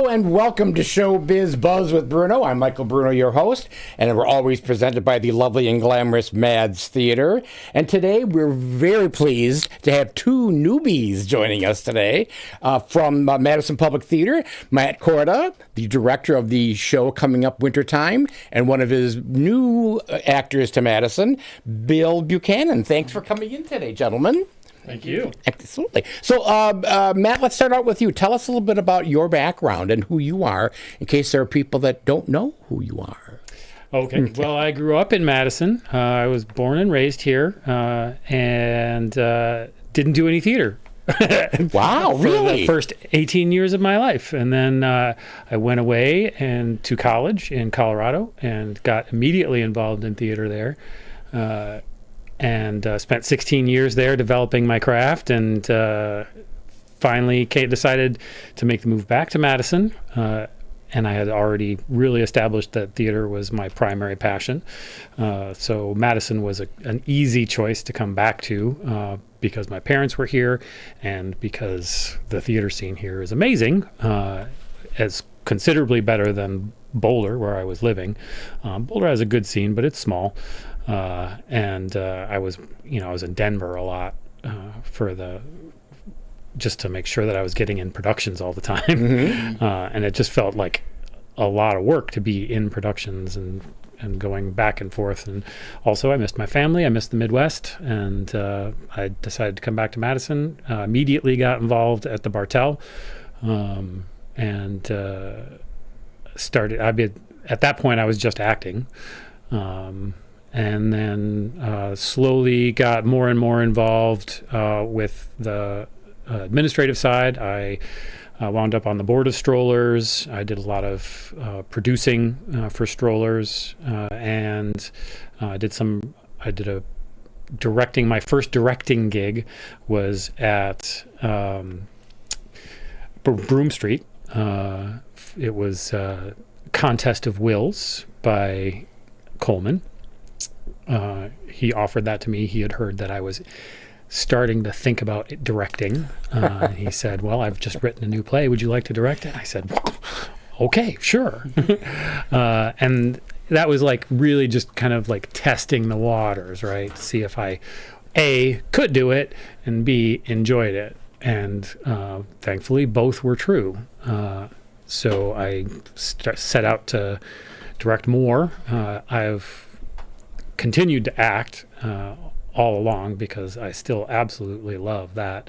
and welcome to Show Biz Buzz with Bruno. I'm Michael Bruno, your host, and we're always presented by the lovely and glamorous Mads Theater. And today we're very pleased to have two newbies joining us today from Madison Public Theatre. Matt Korda, the director of the show coming up wintertime, and one of his new actors to Madison, Bill Buchanan. Thanks for coming in today, gentlemen. Thank you. Absolutely. So, Matt, let's start out with you. Tell us a little bit about your background and who you are, in case there are people that don't know who you are. Okay. Well, I grew up in Madison. I was born and raised here, and didn't do any theater. Wow, for really? the first 18 years of my life. And then I went away and to college in Colorado and got immediately involved in theater there. And spent 16 years there developing my craft, and finally decided to make the move back to Madison. And I had already really established that theater was my primary passion. So Madison was an easy choice to come back to because my parents were here and because the theater scene here is amazing, as considerably better than Boulder, where I was living. Boulder has a good scene, but it's small. And I was in Denver a lot just to make sure that I was getting in productions all the time. Mm-hmm. And it just felt like a lot of work to be in productions and going back and forth. And also I missed my family. I missed the Midwest. And I decided to come back to Madison. Immediately got involved at the Bartell. And started, at that point I was just acting. And then slowly got more and more involved with the administrative side. I wound up on the board of Strollers. I did a lot of producing for Strollers, and I did a directing. My first directing gig was at Broome Street. It was Contest of Wills by Coleman. He offered that to me. He had heard that I was starting to think about directing. He said, well, I've just written a new play. Would you like to direct it? I said, okay, sure. And that was like really just kind of like testing the waters, right? To see if I, A, could do it, and B, enjoyed it. And thankfully, both were true. So I set out to direct more. I've continued to act all along because I still absolutely love that.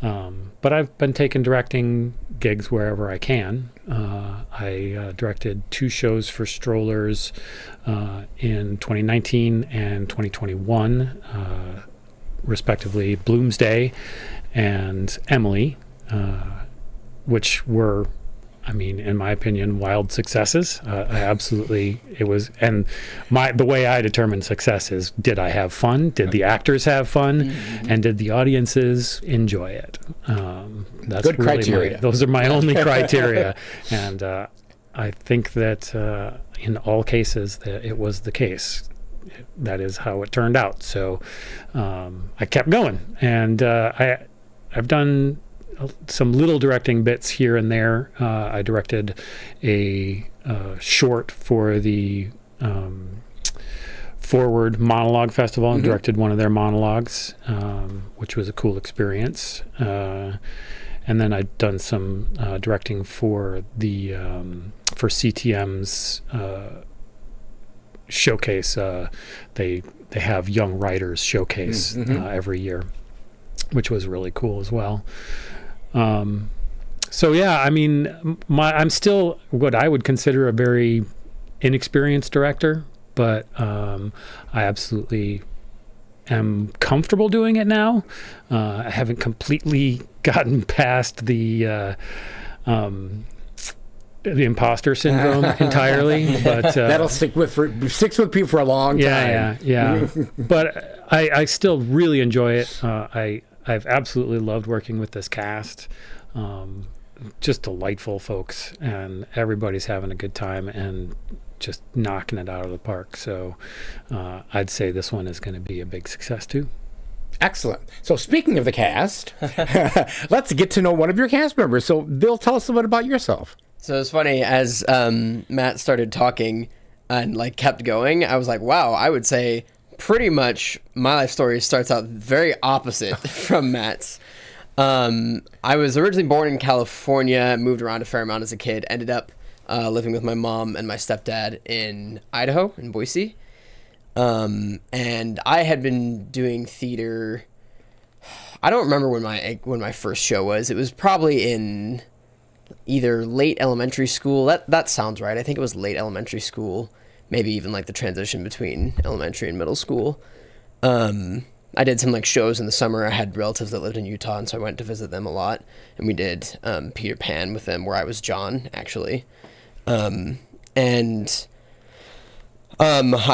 But I've been taking directing gigs wherever I can. I directed 2 shows for Strollers in 2019 and 2021, respectively, Bloomsday and Emily, which were, I mean, in my opinion, wild successes. It was, and the way I determine success is, did I have fun? Did the actors have fun? Mm-hmm. And did the audiences enjoy it? That's good really criteria. Those are my only criteria. And I think that in all cases that it was the case. That is how it turned out. So I kept going, and I've done some little directing bits here and there. I directed a short for the Forward Monologue Festival and directed one of their monologues, which was a cool experience. And then I'd done some directing for the for CTM's showcase. They have young writers showcase every year, which was really cool as well. So yeah, I mean, I'm still what I would consider a very inexperienced director, but I absolutely am comfortable doing it now. I haven't completely gotten past the imposter syndrome entirely, but that'll stick with people for a long time. Yeah. But I still really enjoy it. I've absolutely loved working with this cast. Just delightful folks, and everybody's having a good time and just knocking it out of the park. So I'd say this one is going to be a big success too. Excellent. So speaking of the cast, let's get to know one of your cast members. So Bill, tell us a bit about yourself. So it's funny as Matt started talking and like kept going. I was like, wow, I would say pretty much my life story starts out very opposite from Matt's. I was originally born in California, moved around a fair amount as a kid, ended up living with my mom and my stepdad in Idaho, in Boise. And I had been doing theater. I don't remember when my first show was. It was probably in either late elementary school. That sounds right. I think it was late elementary school, maybe even like the transition between elementary and middle school. I did some like shows in the summer. I had relatives that lived in Utah, and so I went to visit them a lot. And we did Peter Pan with them, where I was John, actually. I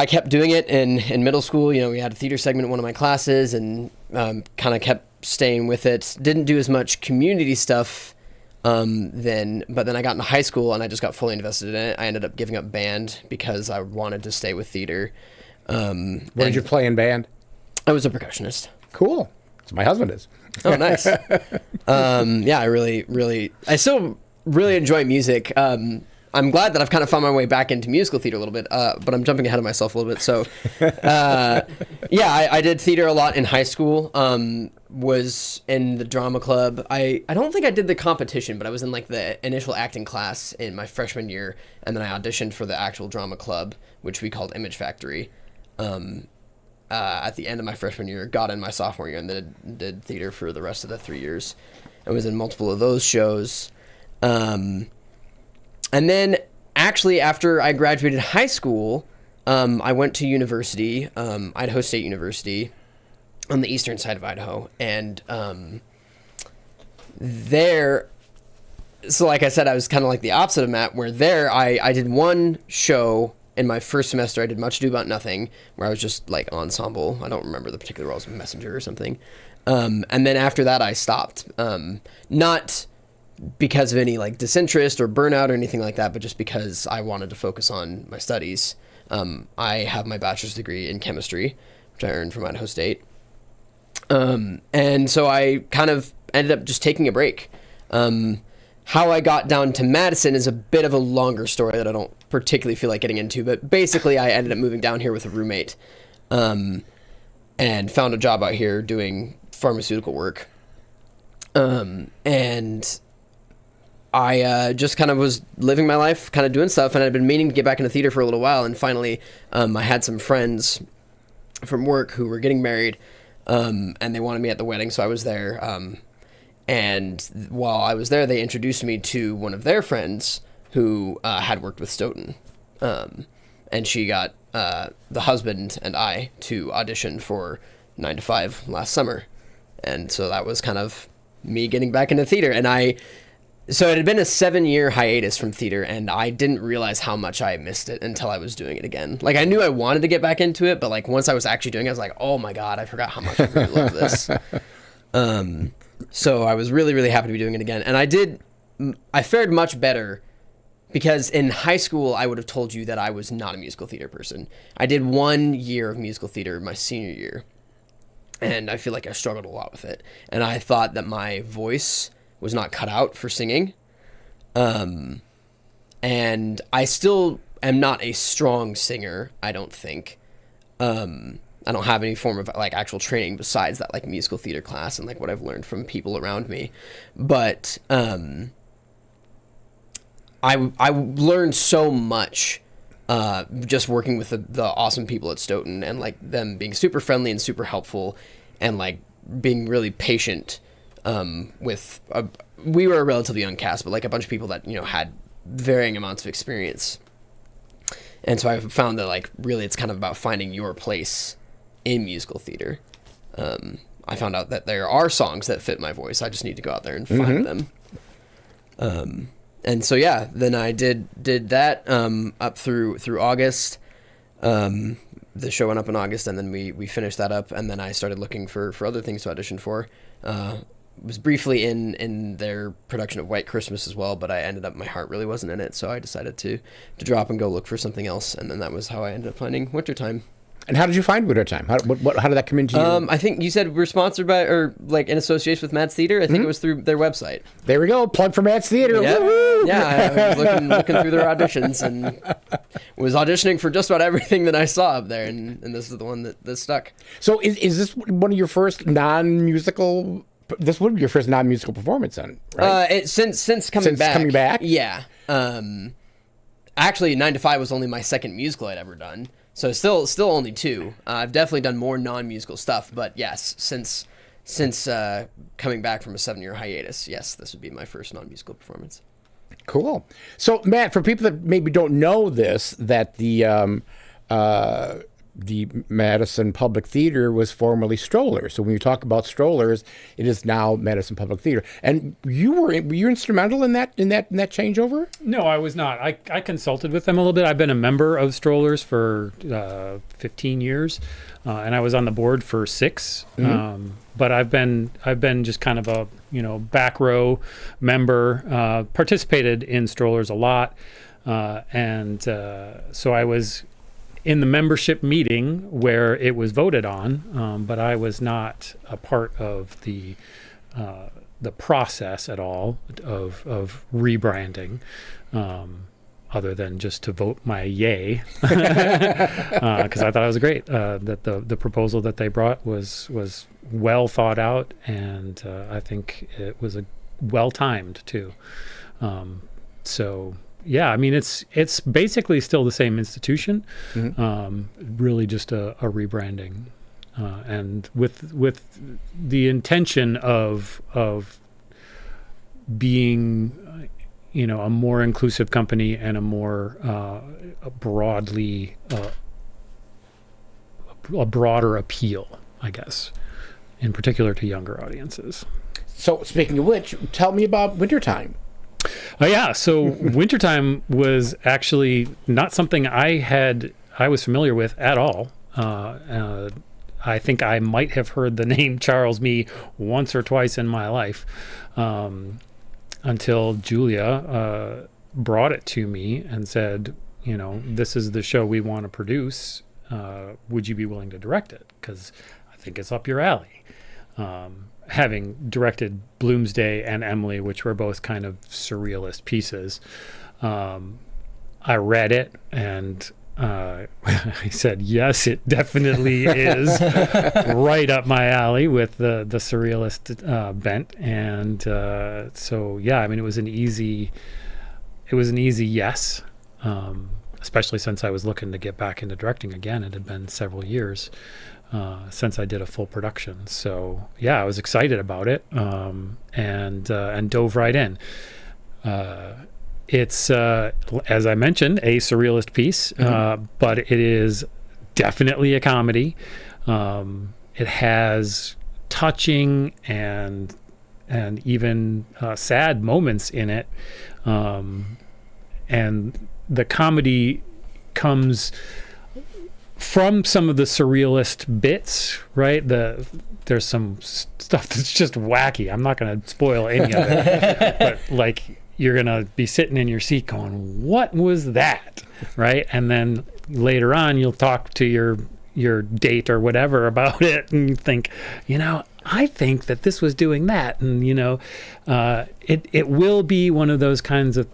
kept doing it in middle school. You know, we had a theater segment in one of my classes, and kind of kept staying with it. Didn't do as much community stuff then, but then I got into high school and I just got fully invested in it. I ended up giving up band because I wanted to stay with theater. What did you play in band? I was a percussionist. Cool. So my husband is. Oh, nice. Yeah, I still really enjoy music. I'm glad that I've kind of found my way back into musical theater a little bit, but I'm jumping ahead of myself a little bit. So, yeah, I did theater a lot in high school. Was in the drama club. I don't think I did the competition, but I was in like the initial acting class in my freshman year, and then I auditioned for the actual drama club, which we called Image Factory. At the end of my freshman year, got in my sophomore year, and then did theater for the rest of the 3 years. I was in multiple of those shows. And then actually after I graduated high school, I went to university, Idaho State University on the eastern side of Idaho. And there, so like I said, I was kind of like the opposite of Matt, where there I did one show in my first semester. I did Much Ado About Nothing, where I was just like ensemble. I don't remember the particular role. I was a messenger or something. And then after that I stopped. Not because of any like disinterest or burnout or anything like that, but just because I wanted to focus on my studies. I have my bachelor's degree in chemistry, which I earned from Idaho State. And so I kind of ended up just taking a break. How I got down to Madison is a bit of a longer story that I don't particularly feel like getting into, but basically I ended up moving down here with a roommate, and found a job out here doing pharmaceutical work. And I just kind of was living my life, kind of doing stuff, and I'd been meaning to get back into theater for a little while, and finally I had some friends from work who were getting married, and they wanted me at the wedding, so I was there. And while I was there, they introduced me to one of their friends who had worked with Stoughton. And she got the husband and I to audition for 9 to 5 last summer. And so that was kind of me getting back into theater. And so it had been a 7-year hiatus from theater, and I didn't realize how much I missed it until I was doing it again. Like, I knew I wanted to get back into it, but like once I was actually doing it, I was like, oh my God, I forgot how much I really love this. So I was really, really happy to be doing it again. And I fared much better because in high school, I would have told you that I was not a musical theater person. I did 1 year of musical theater my senior year, and I feel like I struggled a lot with it. And I thought that my voice was not cut out for singing. And I still am not a strong singer, I don't think. I don't have any form of like actual training besides that like musical theater class and like what I've learned from people around me. But I learned so much just working with the awesome people at Stoughton, and like them being super friendly and super helpful, and like being really patient with we were a relatively young cast, but like a bunch of people that, you know, had varying amounts of experience. And so I found that like really it's kind of about finding your place in musical theater. I found out that there are songs that fit my voice. I just need to go out there and find them. And so yeah, then I did that up through August. The show went up in August, and then we finished that up, and then I started looking for other things to audition for. Was briefly in their production of White Christmas as well, but I ended up, my heart really wasn't in it, so I decided to drop and go look for something else, and then that was how I ended up finding Wintertime. And how did you find Wintertime? How did that come into you? I think you said we're sponsored by, or like in association with Matt's Theater. I think it was through their website. There we go. Plug for Matt's Theater. Yeah, Woo-hoo! yeah. I was looking through their auditions and was auditioning for just about everything that I saw up there, and this is the one that stuck. So is this one of your first non-musical? This would be your first non-musical performance, then, right? Since coming back. Yeah. Actually, 9 to 5 was only my second musical I'd ever done. So still only 2. I've definitely done more non-musical stuff, but yes, since coming back from a 7-year hiatus, yes, this would be my first non-musical performance. Cool. So, Matt, for people that maybe don't know this, that the Madison Public Theatre was formerly Strollers. So when you talk about Strollers, it is now Madison Public Theatre. And were you instrumental in that changeover? No, I was not. I consulted with them a little bit. I've been a member of Strollers for 15 years, and I was on the board for 6. But I've been just kind of a back row member. Participated in Strollers a lot, and so I was in the membership meeting where it was voted on, but I was not a part of the process at all of rebranding, other than just to vote my yay, because I thought it was great. That the proposal that they brought was well thought out, and I think it was well timed too. So. Yeah, I mean it's basically still the same institution, really just a rebranding, and with the intention of being, a more inclusive company and a more a broader appeal, I guess, in particular to younger audiences. So speaking of which, tell me about Wintertime. So Wintertime was actually not something I was familiar with at all. I think I might have heard the name Charles Mee once or twice in my life, until Julia brought it to me and said, this is the show we want to produce. Would you be willing to direct it? Because I think it's up your alley. Having directed Bloomsday and Emily, which were both kind of surrealist pieces, I read it and I said, yes, it definitely is right up my alley with the surrealist bent. And so, yeah, I mean, it was an easy yes, especially since I was looking to get back into directing again. It had been several years since I did a full production. So yeah, I was excited about it, and dove right in. It's, as I mentioned, a surrealist piece, but it is definitely a comedy. It has touching and even sad moments in it, and the comedy comes from some of the surrealist bits, right? There's some stuff that's just wacky. I'm not going to spoil any of it, but like you're going to be sitting in your seat going, what was that? Right? And then later on, you'll talk to your date or whatever about it and you think, I think that this was doing that. And, it will be one of those kind of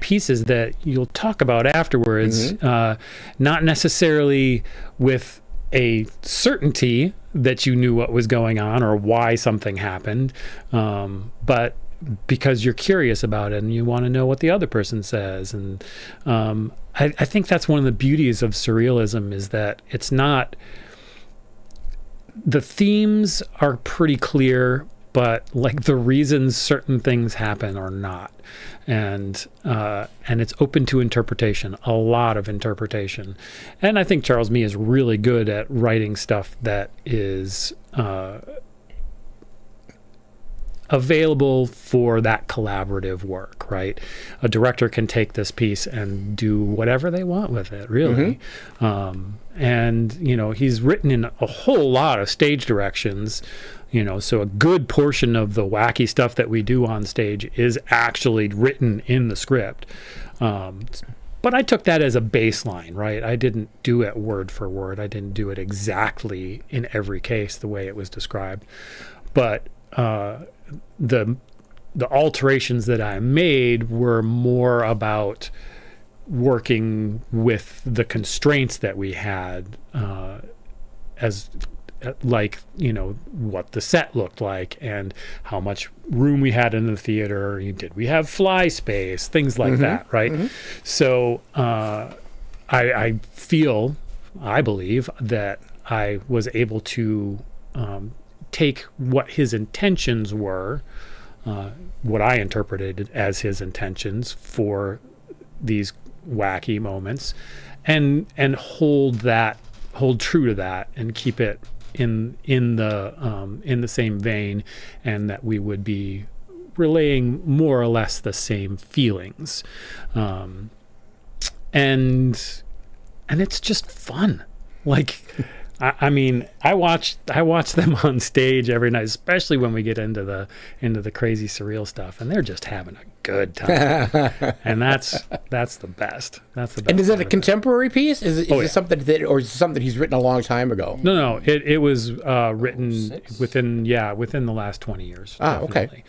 pieces that you'll talk about afterwards, not necessarily with a certainty that you knew what was going on or why something happened, but because you're curious about it and you want to know what the other person says. And I think that's one of the beauties of surrealism, is that it's not, the themes are pretty clear, but like the reasons certain things happen are not. And it's open to interpretation, a lot of interpretation. And I think Charles Mee is really good at writing stuff that is available for that collaborative work, right? A director can take this piece and do whatever they want with it, really. And, he's written in a whole lot of stage directions, so a good portion of the wacky stuff that we do on stage is actually written in the script. But I took that as a baseline, right? I didn't do it word for word. I didn't do it exactly in every case the way it was described. But the alterations that I made were more about working with the constraints that we had, as like, what the set looked like and how much room we had in the theater. Did we have fly space? Things like that, right? So I believe that I was able to take what his intentions were, what I interpreted as his intentions for these wacky moments, and hold true to that and keep it in the same vein, and that we would be relaying more or less the same feelings, and it's just fun. Like, I mean, I watch them on stage every night, especially when we get into the crazy surreal stuff, and they're just having a good time, and that's the best. That's the best. And is it a contemporary piece? Is it something or is it something he's written a long time ago? No. It was written within the last 20 years. Definitely.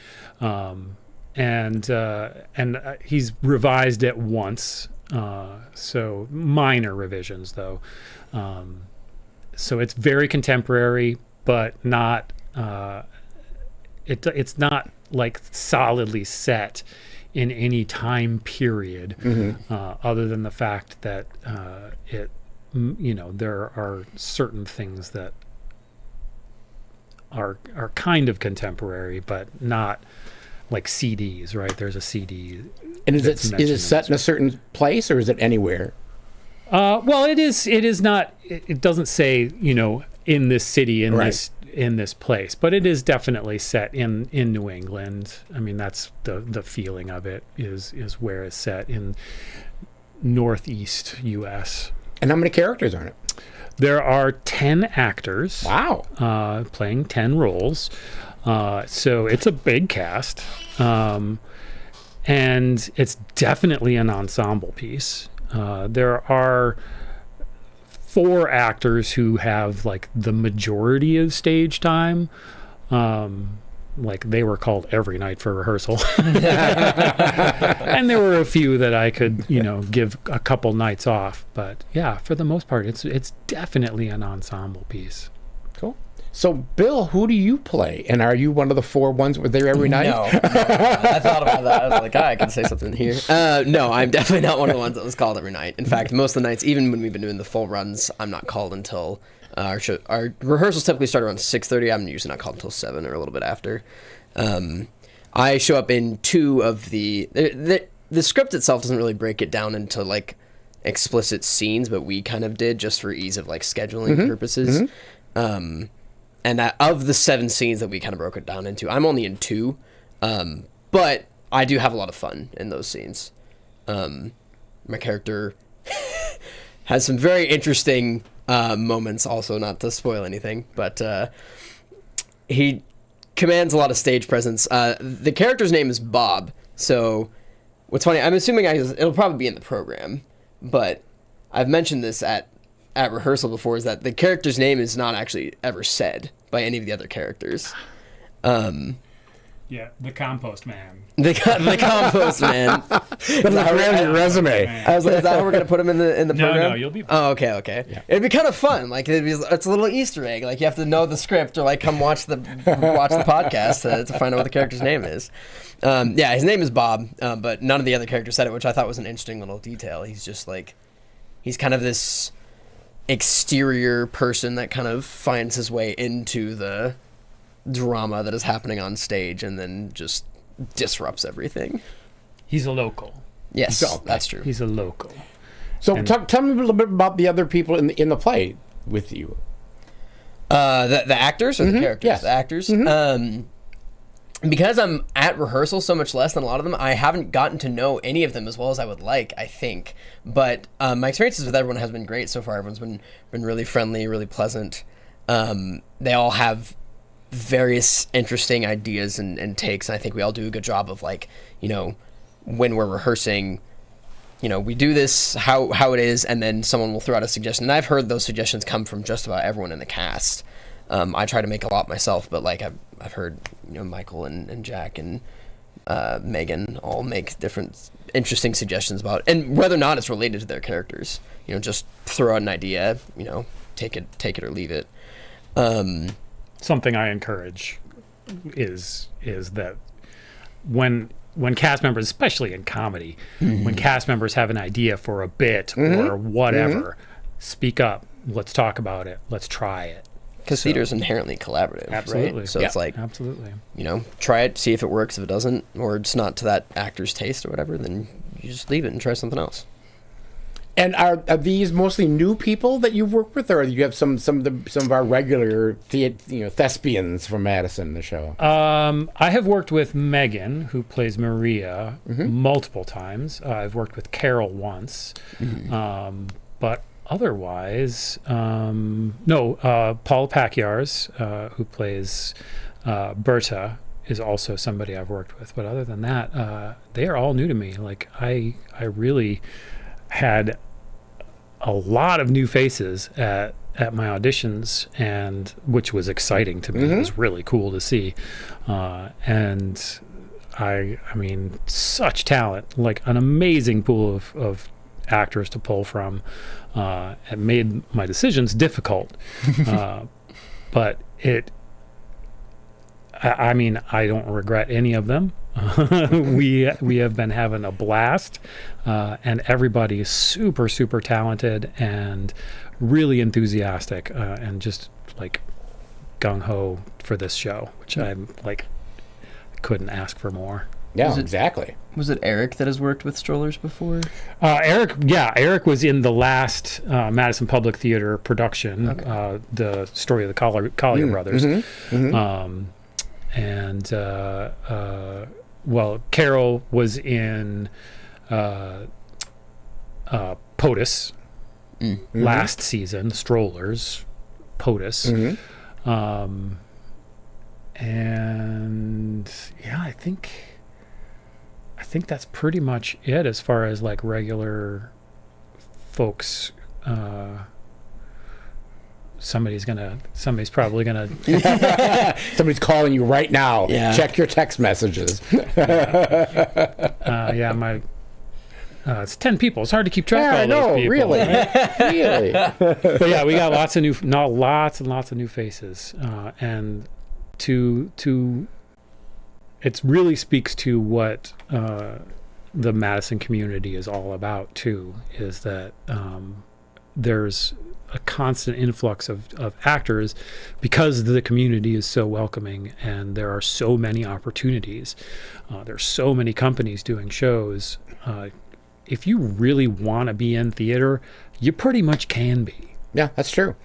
And he's revised it once, so minor revisions though. So it's very contemporary, but not. It's not like solidly set in any time period, other than the fact that there are certain things that are kind of contemporary, but not like CDs, right? There's a CD. And is it set in a certain place, or is it anywhere? Well, it is not. It doesn't say in this city in this place, but it is definitely set in New England. I mean, that's the feeling of it is where it's set in Northeast U.S. And how many characters are in it? There are 10 actors. Wow. Playing 10 roles. So it's a big cast, and it's definitely an ensemble piece. There are 4 actors who have like the majority of stage time. Like they were called every night for rehearsal. And there were a few that I could, give a couple nights off. But yeah, for the most part, it's definitely an ensemble piece. Cool. So, Bill, who do you play? And are you one of the 4 ones who are there every night? No. I thought about that. I was like, I can say something here. No, I'm definitely not one of the ones that was called every night. In fact, most of the nights, even when we've been doing the full runs, I'm not called until our rehearsals typically start around 6:30. I'm usually not called until 7 or a little bit after. I show up in 2 of the script itself doesn't really break it down into like explicit scenes, but we kind of did just for ease of like scheduling purposes. And of the 7 scenes that we kind of broke it down into, I'm only in 2, but I do have a lot of fun in those scenes. My character has some very interesting moments, also not to spoil anything, but he commands a lot of stage presence. The character's name is Bob, so what's funny, I'm assuming it'll probably be in the program, but I've mentioned this at rehearsal before, is that the character's name is not actually ever said by any of the other characters. Yeah, the compost man. The compost man. That's on your resume. I was like, is that how we're gonna put him in the program? No, you'll be. Oh, okay. Yeah. It'd be kind of fun. Like it's a little Easter egg. Like you have to know the script or like come watch the podcast to find out what the character's name is. Yeah, his name is Bob, but none of the other characters said it, which I thought was an interesting little detail. He's just like, he's kind of this exterior person that kind of finds his way into the drama that is happening on stage and then just disrupts everything. He's a local. Yes, that's true. He's a local. So tell me a little bit about the other people in the play with you. The actors or the characters? Yes. The actors. Because I'm at rehearsal so much less than a lot of them, I haven't gotten to know any of them as well as I would like, I think. But my experiences with everyone has been great so far. Everyone's been really friendly, really pleasant. They all have various interesting ideas and takes. And I think we all do a good job of, like, when we're rehearsing, we do this how it is, and then someone will throw out a suggestion. And I've heard those suggestions come from just about everyone in the cast. I try to make a lot myself, but like I've heard Michael and Jack and Megan all make different interesting suggestions about it, and whether or not it's related to their characters. Just throw out an idea. Take it or leave it. Something I encourage is that when cast members, especially in comedy, when cast members have an idea for a bit or whatever, speak up. Let's talk about it. Let's try it. Because theater is inherently collaborative, absolutely. Right? So it's like, absolutely. Try it, see if it works. If it doesn't, or it's not to that actor's taste or whatever, then you just leave it and try something else. And are these mostly new people that you've worked with, or do you have some of our regular thespians from Madison in the show? I have worked with Megan, who plays Maria, multiple times. I've worked with Carol once, but otherwise, no. Paul Pakyars, who plays Berta, is also somebody I've worked with. But other than that, they are all new to me. Like I really had a lot of new faces at my auditions, and which was exciting to me. It was really cool to see, and I mean, such talent, like an amazing pool of actors to pull from. It made my decisions difficult, but I mean, I don't regret any of them. We have been having a blast, and everybody is super, super talented and really enthusiastic, and just like gung-ho for this show, which I'm like, couldn't ask for more. Yeah, exactly. Was it Eric that has worked with strollers before? Eric was in the last Madison Public Theatre production, the story of the Collier brothers. And Carol was in POTUS last season, Strollers, POTUS. And yeah, I think that's pretty much it as far as like regular folks. Somebody's probably gonna Somebody's calling you right now. Yeah. Check your text messages. It's 10 people. It's hard to keep track of all those people. Really, right? really. But yeah, we got lots and lots of new faces, and it really speaks to what the Madison community is all about too. Is that there's a constant influx of actors because the community is so welcoming, and there are so many opportunities. There's so many companies doing shows. If you really want to be in theater, you pretty much can be. Yeah, that's true.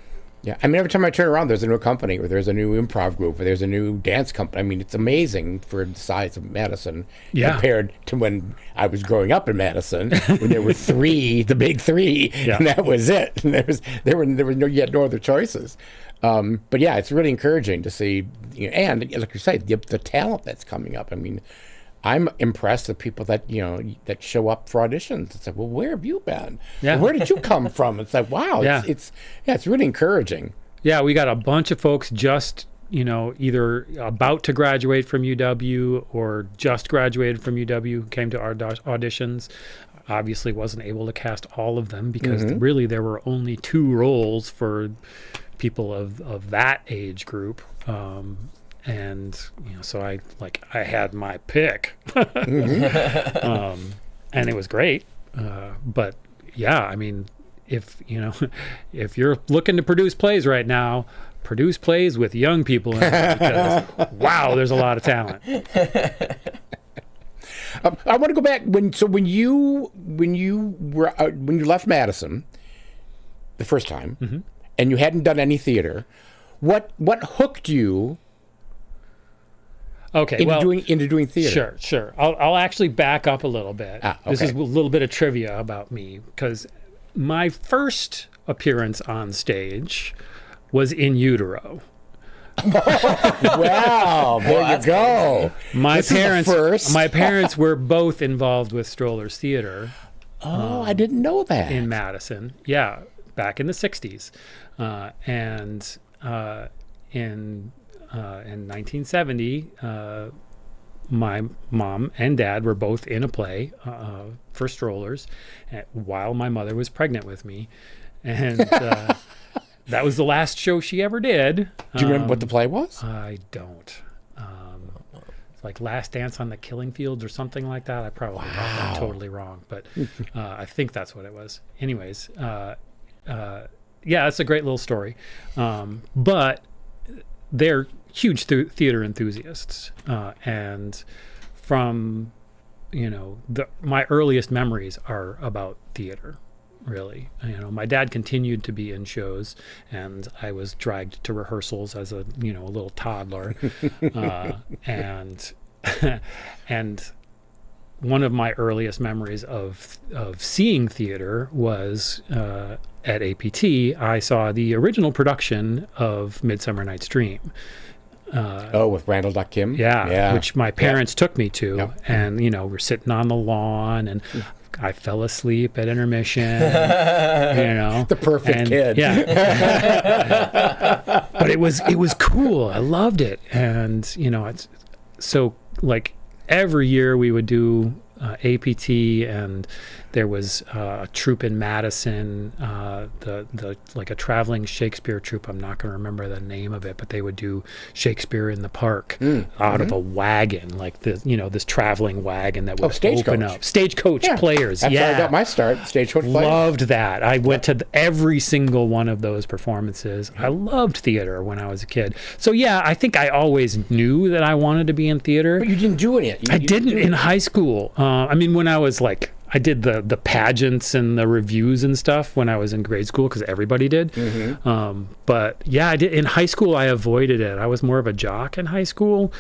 Yeah, I mean, every time I turn around, there's a new company, or there's a new improv group, or there's a new dance company. I mean, it's amazing for the size of Madison compared to when I was growing up in Madison, when there were the big three, and that was it. And there were no other choices. But yeah, it's really encouraging to see, and like you say, the talent that's coming up. I mean, I'm impressed with people that that show up for auditions. It's like, well, where have you been? Yeah. Where did you come from? It's like, wow. Yeah. It's really encouraging. Yeah, we got a bunch of folks just either about to graduate from UW or just graduated from UW who came to our auditions. Obviously, wasn't able to cast all of them because really there were only 2 roles for people of that age group. And so I had my pick, and it was great. But yeah, I mean, if you're looking to produce plays right now, produce plays with young people in it, because wow, there's a lot of talent. I want to go back when you left Madison the first time, and you hadn't done any theater. What hooked you? Okay, into doing theater. Sure. I'll actually back up a little bit. Okay. This is a little bit of trivia about me, because my first appearance on stage was in utero. Wow, there you go. My parents were both involved with Strollers Theater. Oh, I didn't know that. in Madison. Yeah, back in the 60s. In 1970, my mom and dad were both in a play for strollers while my mother was pregnant with me. And that was the last show she ever did. Do you remember what the play was? I don't. It's like Last Dance on the Killing Fields or something like that. I'm totally wrong, but I think that's what it was. Anyways, yeah, it's a great little story. But they're huge theater enthusiasts, and from my earliest memories are about theater. Really, my dad continued to be in shows, and I was dragged to rehearsals as a little toddler, and and one of my earliest memories of seeing theater was at APT. I saw the original production of Midsummer Night's Dream. With Randall Duck Kim? Yeah, which my parents took me to, and we're sitting on the lawn, and I fell asleep at intermission. The perfect kid. Yeah. But it was cool. I loved it, and it's so like every year we would do APT, and there was a troupe in Madison, the like a traveling Shakespeare troupe. I'm not going to remember the name of it, but they would do Shakespeare in the Park out of a wagon, like this traveling wagon that would open up. Stagecoach players. That's where I got my start. Stagecoach players. Loved that. I went to every single one of those performances. I loved theater when I was a kid. So yeah, I think I always knew that I wanted to be in theater. But you didn't do it. I didn't in high school. I mean, when I was like, I did the pageants and the reviews and stuff when I was in grade school because everybody did. But yeah, I did in high school. I avoided it. I was more of a jock in high school.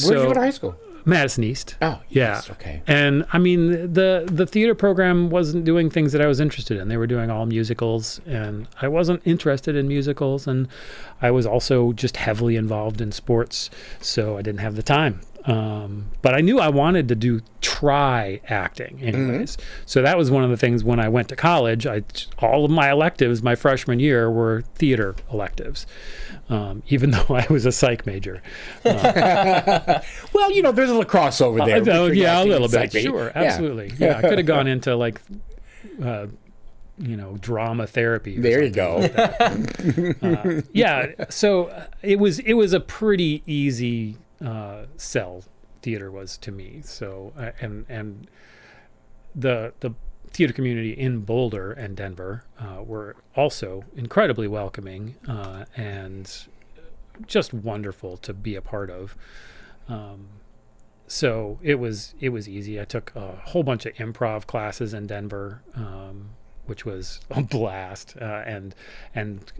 Where did you go to high school? Madison East. Oh, yeah. Yes, okay. And I mean, the theater program wasn't doing things that I was interested in. They were doing all musicals, and I wasn't interested in musicals. And I was also just heavily involved in sports, so I didn't have the time. But I knew I wanted to try acting anyways. So that was one of the things when I went to college. All of my electives my freshman year were theater electives, even though I was a psych major. Well, there's a little crossover there. Yeah, a little bit. Sure, absolutely. Yeah, I could have gone into like, drama therapy. There you go. Like yeah. So it was a pretty easy sell. Theater was to me. So and the theater community in Boulder and Denver were also incredibly welcoming and just wonderful to be a part of. So it was easy. I took a whole bunch of improv classes in Denver, which was a blast, and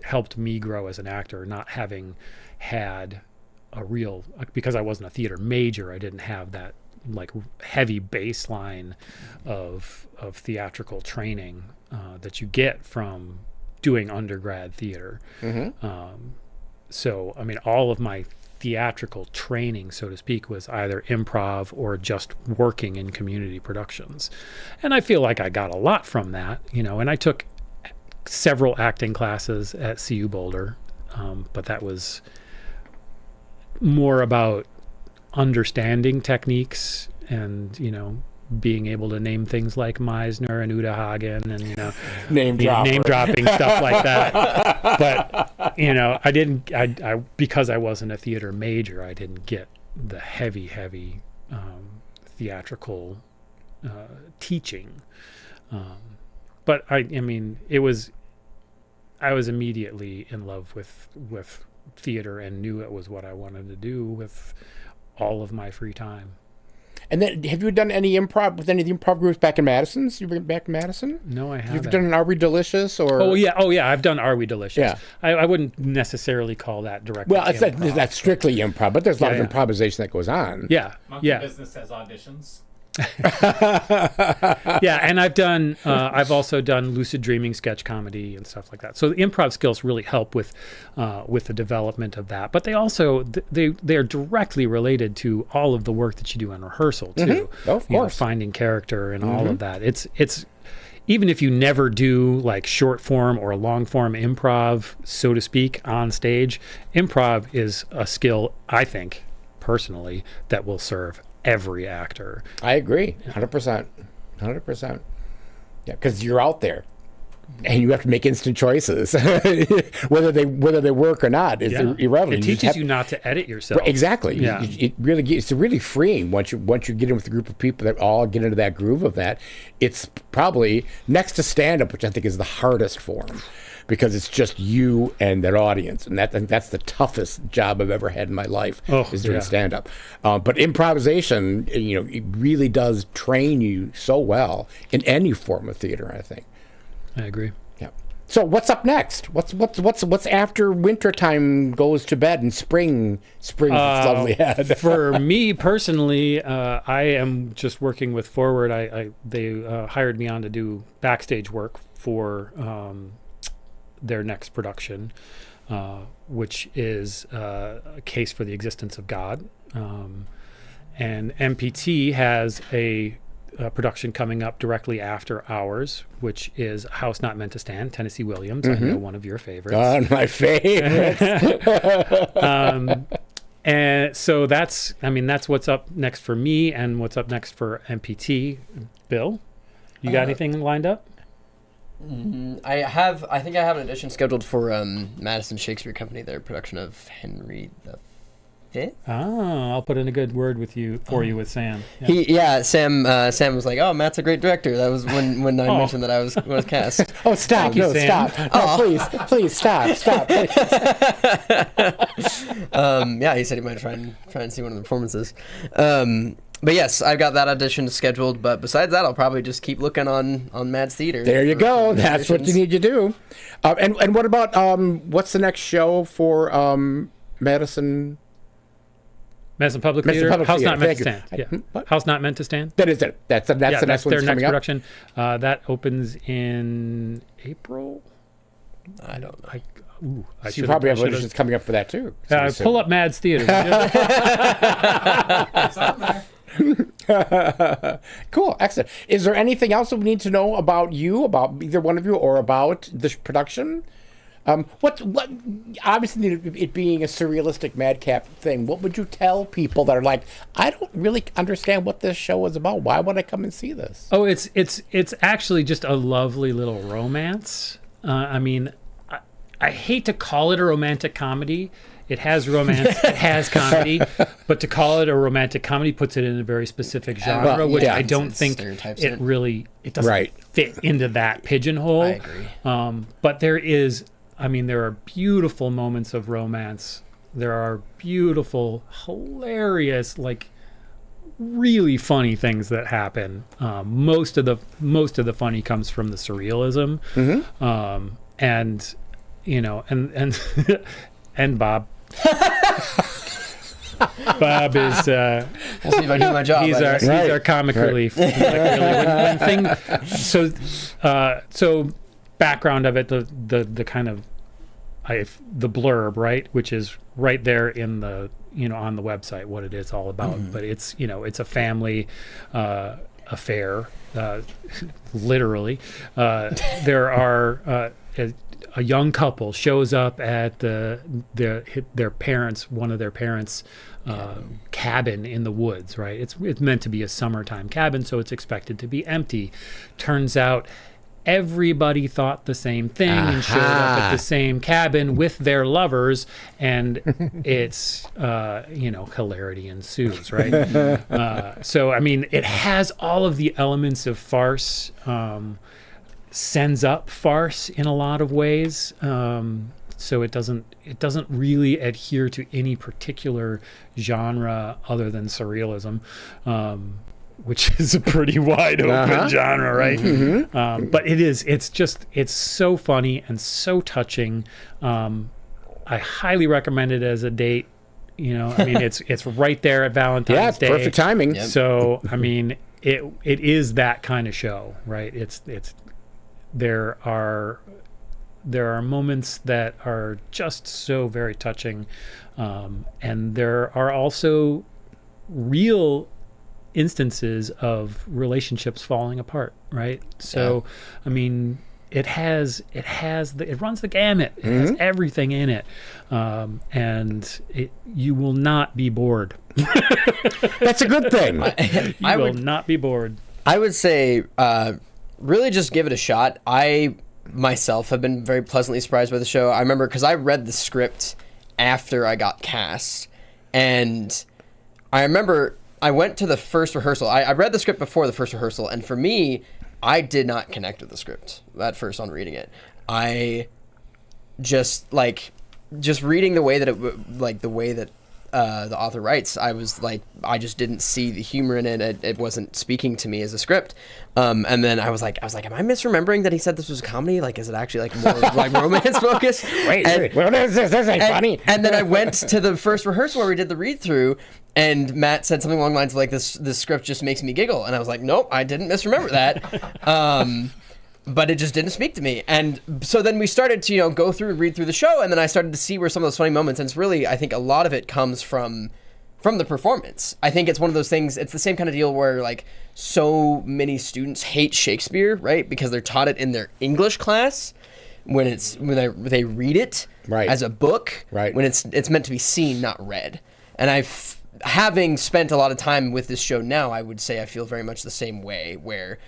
helped me grow as an actor, not having had because I wasn't a theater major, I didn't have that like heavy baseline of theatrical training that you get from doing undergrad theater. So I mean, all of my theatrical training, so to speak, was either improv or just working in community productions, and I feel like I got a lot from that, and I took several acting classes at CU Boulder, but that was more about understanding techniques and being able to name things like Meisner and Uta Hagen and name dropping stuff like that. But I didn't. I because I wasn't a theater major, I didn't get the heavy theatrical teaching. But I mean, I was immediately in love with theater and knew it was what I wanted to do with all of my free time. And then, have you done any improv with any of the improv groups back in Madison? You've been back in Madison? No, I haven't. You've done an Are We Delicious? Or Oh yeah, I've done Are We Delicious? Yeah. I wouldn't necessily call that directly. Well, that's strictly improv, but there's a lot of improvisation that goes on. Yeah, Monkey Business has auditions. Yeah, and I've also done lucid dreaming, sketch comedy, and stuff like that. So the improv skills really help with the development of that. But they also they're directly related to all of the work that you do in rehearsal too. Oh, of course, finding character and all of that. even if you never do like short form or long form improv, so to speak, on stage, improv is a skill, I think, personally, that will serve every actor. I agree, 100%, 100%. Yeah, because you're out there, and you have to make instant choices, whether they work or not is irrelevant. It teaches you not to edit yourself. Exactly. Yeah. It's really freeing once you get in with a group of people that all get into that groove of that. It's probably next to stand up, which I think is the hardest form, because it's just you and that audience, and that's the toughest job I've ever had in my life is doing stand up. But improvisation, it really does train you so well in any form of theater, I think. I agree. Yeah. So what's up next? What's after winter time goes to bed and spring its lovely head? For me personally, I am just working with Forward. They hired me on to do backstage work for their next production, which is a case for the existence of God. And MPT has a production coming up directly after ours, which is House Not Meant to Stand, Tennessee Williams. I know one of your favorites. My favorite. And so that's what's up next for me and what's up next for MPT. Bill, you got anything lined up? I think I have an audition scheduled for Madison Shakespeare Company, their production of Henry V. I'll put in a good word with you with Sam. Yeah. Sam was like, "Oh, Matt's a great director." That was when I mentioned that I was cast. Oh, stop! You, no, Sam. stop! No, please, stop! Please. He said he might try and see one of the performances. But yes, I've got that audition scheduled. But besides that, I'll probably just keep looking on Mads Theater. There you go. That's what you need to do. And what about what's the next show for Madison? Madison Public Theatre. House Not Meant to Stand. Yeah. House Not Meant to Stand. That is it. That's the next one. That's their next coming up. production. That opens in April. I don't know. You probably have auditions coming up for that too. Pull up Mads Theater. It's on there. Cool, excellent. Is there anything else that we need to know about you, about either one of you, or about this production? What? Obviously, it being a surrealistic madcap thing, what would you tell people that are like, I don't really understand what this show is about? Why would I come and see this? Oh, it's actually just a lovely little romance. I hate to call it a romantic comedy. It has romance, it has comedy, but to call it a romantic comedy puts it in a very specific genre, which I don't think it doesn't fit into that pigeonhole. I agree. But there are beautiful moments of romance. There are beautiful, hilarious, really funny things that happen. Most of the funny comes from the surrealism, and Bob. Bob is. We'll see if I do my job. He's our comic relief. So background of it, the kind of the blurb, right, which is right there in the on the website what it is all about. But it's it's a family affair, literally. There are. A young couple shows up at their parents' one of their parents' cabin in the woods. Right, it's meant to be a summertime cabin, so it's expected to be empty. Turns out everybody thought the same thing and showed up at the same cabin with their lovers, and it's hilarity ensues. Right, so it has all of the elements of farce. Sends up farce in a lot of ways, so it doesn't really adhere to any particular genre other than surrealism, which is a pretty wide open genre, right? But it's so funny and so touching. I highly recommend it as a date. It's right there at Valentine's Day. Yeah, perfect timing. Yep. So it is that kind of show, right? There are moments that are just so very touching, and there are also real instances of relationships falling apart, right? So, I mean, it runs the gamut. It has everything in it, and you will not be bored. That's a good thing. You will not be bored. I would say, really just give it a shot. I myself have been very pleasantly surprised by the show. I remember because I read the script after I got cast, and I remember I went to the first rehearsal. I read the script before the first rehearsal, and for me, I did not connect with the script at first on reading it. I just reading the way that the author writes, I was like, I just didn't see the humor in it. It wasn't speaking to me as a script. And then I was like, am I misremembering that he said this was a comedy? Like, is it actually like more like romance focused? Wait, what is this? This ain't funny. And then I went to the first rehearsal where we did the read through, and Matt said something along the lines of like, this script just makes me giggle. And I was like, nope, I didn't misremember that. But it just didn't speak to me. And so then we started to, go through and read through the show, and then I started to see where some of those funny moments, and it's really, I think a lot of it comes from the performance. I think it's one of those things, it's the same kind of deal where like so many students hate Shakespeare, right? Because they're taught it in their English class when they read it as a book, when it's meant to be seen, not read. And having spent a lot of time with this show now, I would say I feel very much the same way, where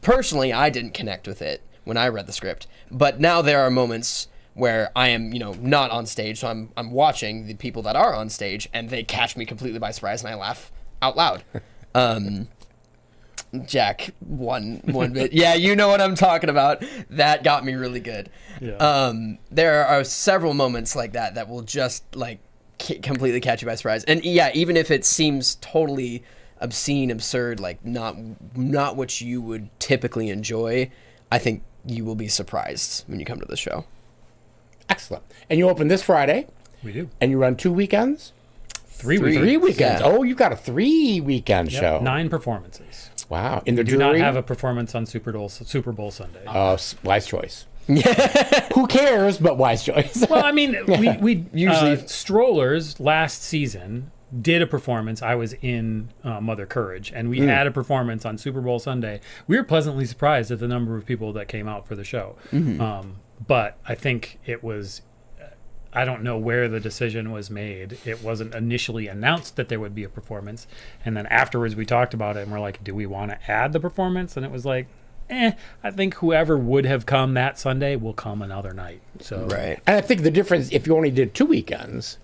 personally I didn't connect with it when I read the script, but now there are moments where I am, not on stage, so I'm watching the people that are on stage, and they catch me completely by surprise, and I laugh out loud. Jack, one bit. Yeah, you know what I'm talking about. That got me really good. Yeah. There are several moments like that will just like completely catch you by surprise. And yeah, even if it seems totally obscene, absurd, like not what you would typically enjoy, I think you will be surprised when you come to the show. Excellent. And you open this Friday. We do. And you run 2 weekends? Three weekends. 3 weekends. Yeah. Oh, you've got a 3-weekend show. 9 performances. Wow. In the We do not have a performance on Super Bowl Sunday. Wise choice. Who cares? But wise choice. Well, I mean, we usually Strollers last season did a performance. I was in Mother Courage, and we had a performance on Super Bowl Sunday. We were pleasantly surprised at the number of people that came out for the show. But I think it was, I don't know where the decision was made. It wasn't initially announced that there would be a performance, and then afterwards we talked about it, and we're like, do we want to add the performance? And it was like, I think whoever would have come that Sunday will come another night. So Right. And I think the difference, if you only did 2 weekends,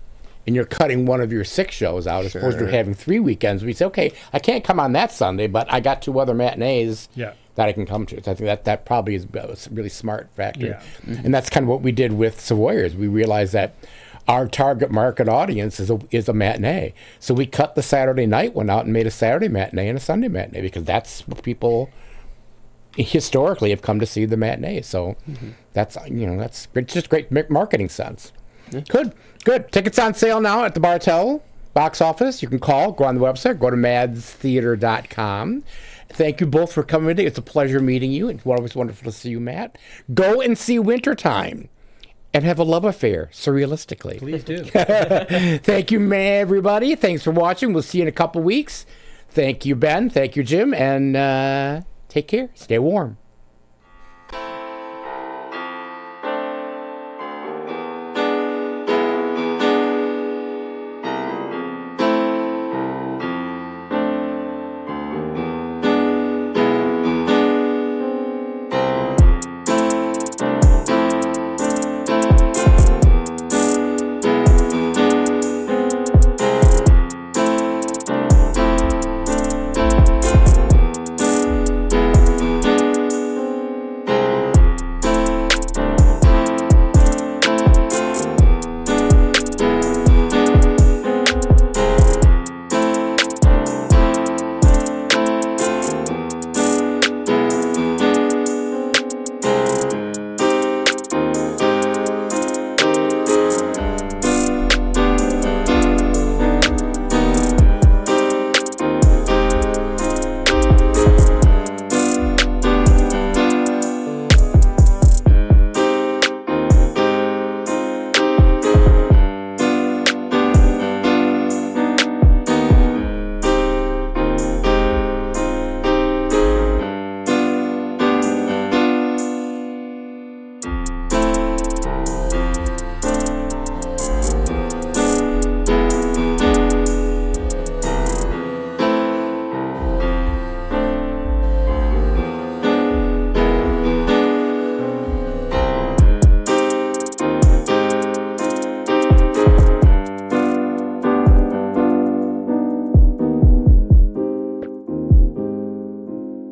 and you're cutting one of your 6 shows out, as opposed to having 3 weekends, we say, okay, I can't come on that Sunday, but I got 2 other matinees that I can come to. So I think that probably is a really smart factor. Yeah. And that's kind of what we did with Savoyers. We realized that our target market audience is a matinee. So we cut the Saturday night one out and made a Saturday matinee and a Sunday matinee, because that's what people historically have come to see, the matinee. So that's it's just great marketing sense. Good. Tickets on sale now at the Bartell box office. You can call, go on the website, go to madstheater.com. Thank you both for coming today. It's a pleasure meeting you. It's always wonderful to see you, Matt. Go and see Wintertime and have a love affair, surrealistically. please do. Thank you, everybody. Thanks for watching. We'll see you in a couple weeks. Thank you, Ben. Thank you, Jim. And take care. Stay warm.